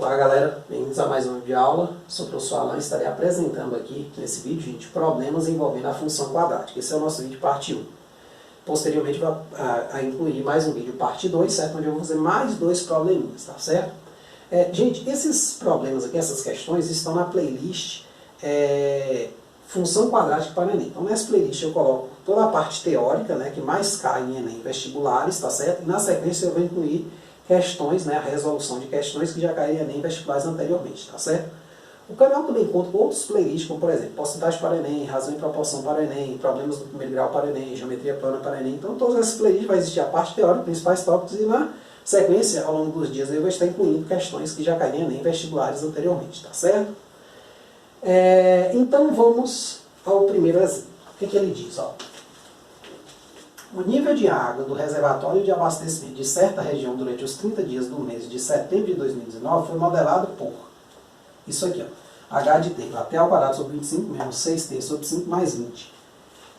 Olá galera, bem-vindos a mais um vídeo de aula. Sou o professor Alan e estarei apresentando aqui nesse vídeo, gente, problemas envolvendo a função quadrática. Esse é o nosso vídeo parte 1. Posteriormente vai incluir mais um vídeo parte 2, certo? Onde eu vou fazer mais dois probleminhas, tá certo? Gente, esses problemas aqui, essas questões estão na playlist Função Quadrática para Enem. Então nessa playlist eu coloco toda a parte teórica, né, que mais cai em Enem vestibulares, tá certo? E na sequência eu vou incluir questões, né, a resolução de questões que já caíram em Enem vestibulares anteriormente, tá certo? O canal também conta com outros playlists, como por exemplo, porcentagem para Enem, razão e proporção para Enem, problemas do primeiro grau para Enem, geometria plana para Enem. Então todas essas playlists vai existir a parte teórica, principais tópicos, e na sequência, ao longo dos dias, eu vou estar incluindo questões que já caíram em Enem vestibulares anteriormente, tá certo? Então vamos ao primeiro exemplo. O que ele diz? Ó? O nível de água do reservatório de abastecimento de certa região durante os 30 dias do mês de setembro de 2019 foi modelado por isso aqui, ó, h de t até ao quadrado sobre 25 menos 6t sobre 5 mais 20.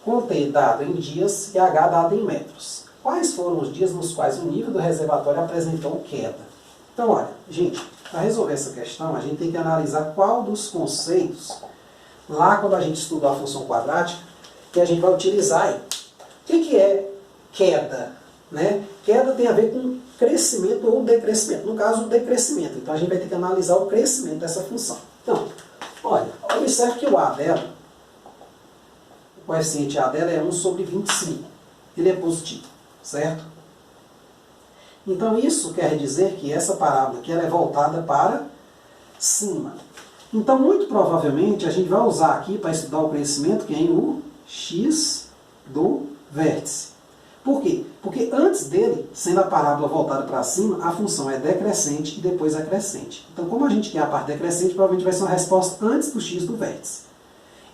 Com t dado em dias e h dado em metros. Quais foram os dias nos quais o nível do reservatório apresentou queda? Então, olha, gente, para resolver essa questão, a gente tem que analisar qual dos conceitos, lá quando a gente estudou a função quadrática, que a gente vai utilizar aí. O que é queda? Né? Queda tem a ver com crescimento ou decrescimento. No caso, o decrescimento. Então, a gente vai ter que analisar o crescimento dessa função. Então, olha, observe que o A dela, o coeficiente A dela é 1 sobre 25. Ele é positivo, certo? Então, isso quer dizer que essa parábola aqui ela é voltada para cima. Então, muito provavelmente, a gente vai usar aqui para estudar o crescimento, que é o x do vértice. Por quê? Porque antes dele, sendo a parábola voltada para cima, a função é decrescente e depois acrescente. Então, como a gente quer a parte decrescente, provavelmente vai ser uma resposta antes do x do vértice.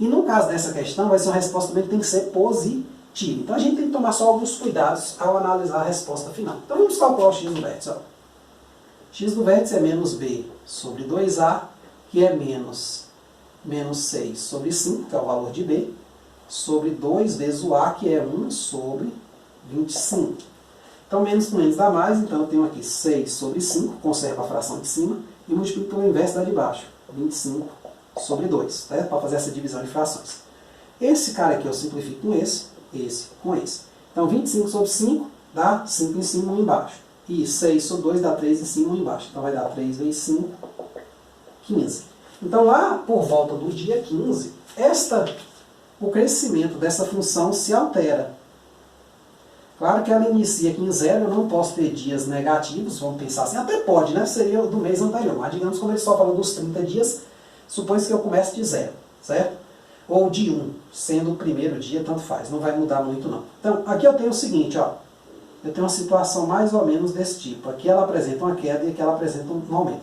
E no caso dessa questão, vai ser uma resposta também que tem que ser positiva. Então, a gente tem que tomar só alguns cuidados ao analisar a resposta final. Então, vamos calcular o x do vértice. Ó. X do vértice é menos b sobre 2a, que é menos 6 sobre 5, que é o valor de b, sobre 2 vezes o a, que é 1 sobre 25. Então, menos com menos dá mais, então eu tenho aqui 6 sobre 5, conservo a fração de cima, e multiplico pelo inverso da de baixo, 25 sobre 2, certo? Para fazer essa divisão de frações. Esse cara aqui eu simplifico com esse com esse. Então, 25 sobre 5 dá 5 em cima, 1 embaixo. E 6 sobre 2 dá 3 em cima, 1 embaixo. Então, vai dar 3 vezes 5, 15. Então, lá por volta do dia 15, o crescimento dessa função se altera. Claro que ela inicia aqui em 0, eu não posso ter dias negativos, vamos pensar assim, até pode, né? Seria do mês anterior, mas digamos, como ele só falou dos 30 dias, supõe que eu comece de 0, certo? Ou de 1, sendo o primeiro dia, tanto faz, não vai mudar muito não. Então, aqui eu tenho o seguinte, ó, eu tenho uma situação mais ou menos desse tipo. Aqui ela apresenta uma queda e aqui ela apresenta um aumento.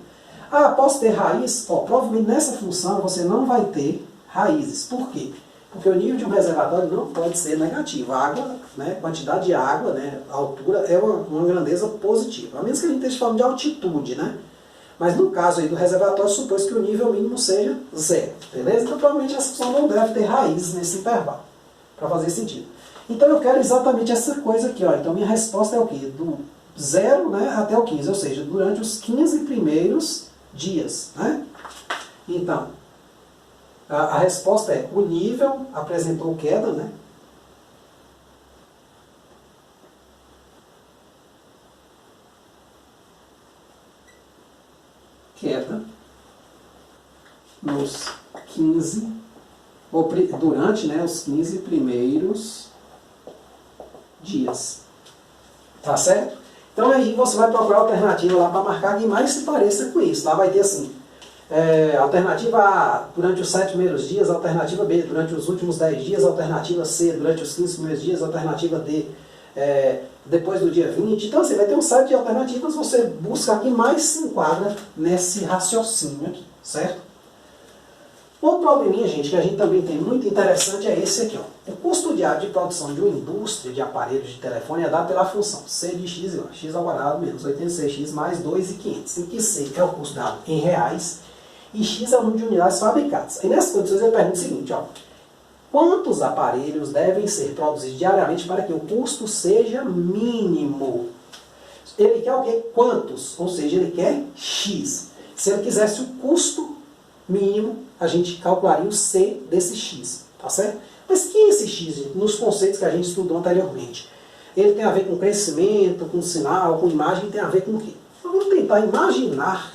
Ah, posso ter raiz? Ó, provavelmente nessa função você não vai ter raízes. Por quê? Porque o nível de um reservatório não pode ser negativo. A água, né, quantidade de água, né, a altura é uma grandeza positiva. A menos que a gente esteja falando de altitude, né? Mas no caso aí do reservatório, supôs que o nível mínimo seja 0. Beleza? Então provavelmente essa função não deve ter raízes nesse intervalo. Para fazer sentido. Então eu quero exatamente essa coisa aqui. Ó. Então minha resposta é o quê? Do 0, né, até o 15. Ou seja, durante os 15 primeiros dias. Né? Então, a resposta é, o nível apresentou queda, né? Queda nos 15, ou durante, né, os 15 primeiros dias. Tá certo? Então aí você vai procurar a alternativa lá para marcar que mais se pareça com isso. Lá vai ter assim, alternativa A durante os 7 primeiros dias, alternativa B durante os últimos 10 dias, alternativa C durante os 15 primeiros dias, alternativa D depois do dia 20. Então assim, vai ter um set de alternativas, você busca aqui mais se enquadra nesse raciocínio aqui, certo? Outro probleminha, gente, que a gente também tem muito interessante é esse aqui. Ó. O custo diário de produção de uma indústria de aparelhos de telefone é dado pela função C de x igual a x ao quadrado menos 86x mais 2.500, em que C é o custo dado em reais e x é o número de unidades fabricadas. E nessas condições eu pergunto o seguinte, ó, quantos aparelhos devem ser produzidos diariamente para que o custo seja mínimo? Ele quer o quê? Quantos? Ou seja, ele quer x. Se ele quisesse o custo mínimo, a gente calcularia o C desse x, tá certo? Mas que esse x, gente, nos conceitos que a gente estudou anteriormente? Ele tem a ver com crescimento, com sinal, com imagem, tem a ver com o quê? Então, vamos tentar imaginar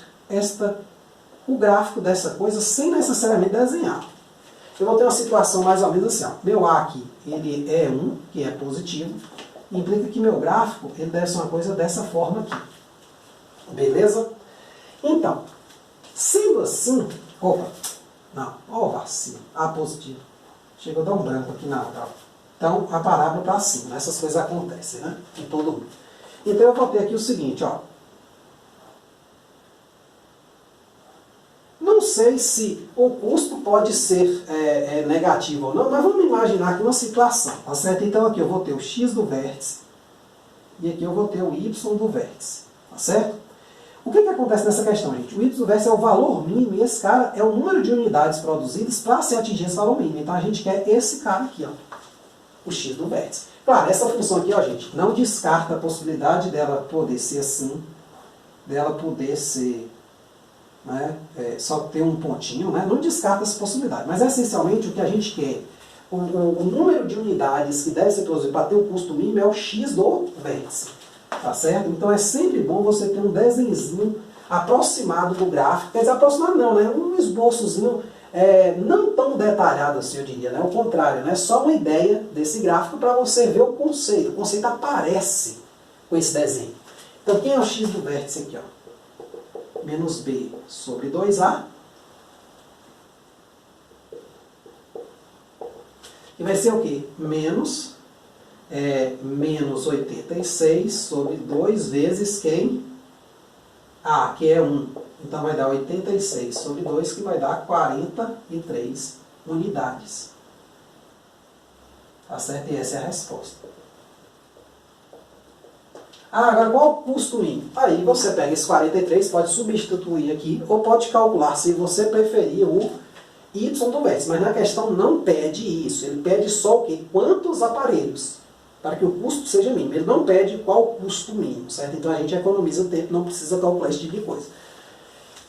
o gráfico dessa coisa sem necessariamente desenhar. Eu vou ter uma situação mais ou menos assim, ó. Meu A aqui, ele é 1, que é positivo, implica que meu gráfico ele deve ser uma coisa dessa forma aqui. Beleza? Então, sendo assim, opa, não, ó vacilo, A positivo. Chegou a dar um branco aqui na hora. Então, a parábola para cima, essas coisas acontecem, né? Em todo mundo. Então, eu vou ter aqui o seguinte, ó. Não sei se o custo pode ser negativo ou não, mas vamos imaginar aqui uma situação, tá certo? Então, aqui eu vou ter o x do vértice e aqui eu vou ter o y do vértice, tá certo? O que acontece nessa questão, gente? O y do vértice é o valor mínimo e esse cara é o número de unidades produzidas para se atingir esse valor mínimo. Então, a gente quer esse cara aqui, ó. O x do vértice. Claro, essa função aqui, ó, gente, não descarta a possibilidade dela poder ser assim, dela poder ser, né, só ter um pontinho, né, não descarta essa possibilidade. Mas, essencialmente, o que a gente quer, o número de unidades que deve ser produzido para ter o custo mínimo é o x do vértice. Tá certo? Então, é sempre bom você ter um desenhozinho aproximado do gráfico. Quer dizer, aproximado não, né? Um esboçozinho não tão detalhado assim, eu diria, né? O contrário, né? Só uma ideia desse gráfico para você ver o conceito. O conceito aparece com esse desenho. Então, quem é o x do vértice aqui? Ó? Menos b sobre 2a. E vai ser o quê? Menos 86 sobre 2 vezes quem? A, que é 1. Então vai dar 86 sobre 2, que vai dar 43 unidades. Tá certo? E essa é a resposta. Agora qual o custo mínimo? Aí você pega esse 43, pode substituir aqui, ou pode calcular, se você preferir, o y do vértice. Mas na questão não pede isso. Ele pede só o quê? Quantos aparelhos? Para que o custo seja mínimo. Ele não pede qual o custo mínimo, certo? Então a gente economiza tempo, não precisa calcular esse tipo de coisa.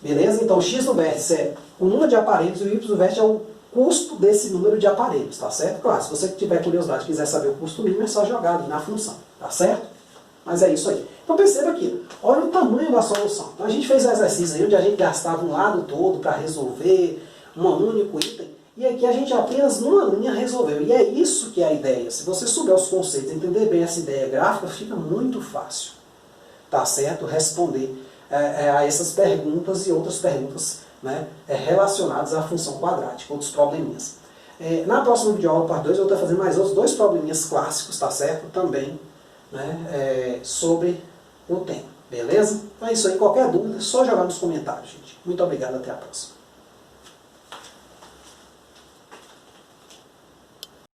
Beleza? Então o x do vértice é o número de aparelhos e o y do vértice é o custo desse número de aparelhos, tá certo? Claro, se você tiver curiosidade e quiser saber o custo mínimo, é só jogar ali na função, tá certo? Mas é isso aí. Então perceba aqui, olha o tamanho da solução. Então a gente fez um exercício aí onde a gente gastava um lado todo para resolver um único item, e aqui a gente apenas numa linha resolveu. E é isso que é a ideia. Se você souber os conceitos, entender bem essa ideia gráfica, fica muito fácil, tá certo? Responder a essas perguntas e outras perguntas, né, relacionadas à função quadrática, outros probleminhas. Na próxima videoaula, parte 2, eu vou estar fazendo mais outros 2 probleminhas clássicos, tá certo? Também, né, sobre o tema, beleza? Então é isso aí. Qualquer dúvida, é só jogar nos comentários, gente. Muito obrigado, até a próxima.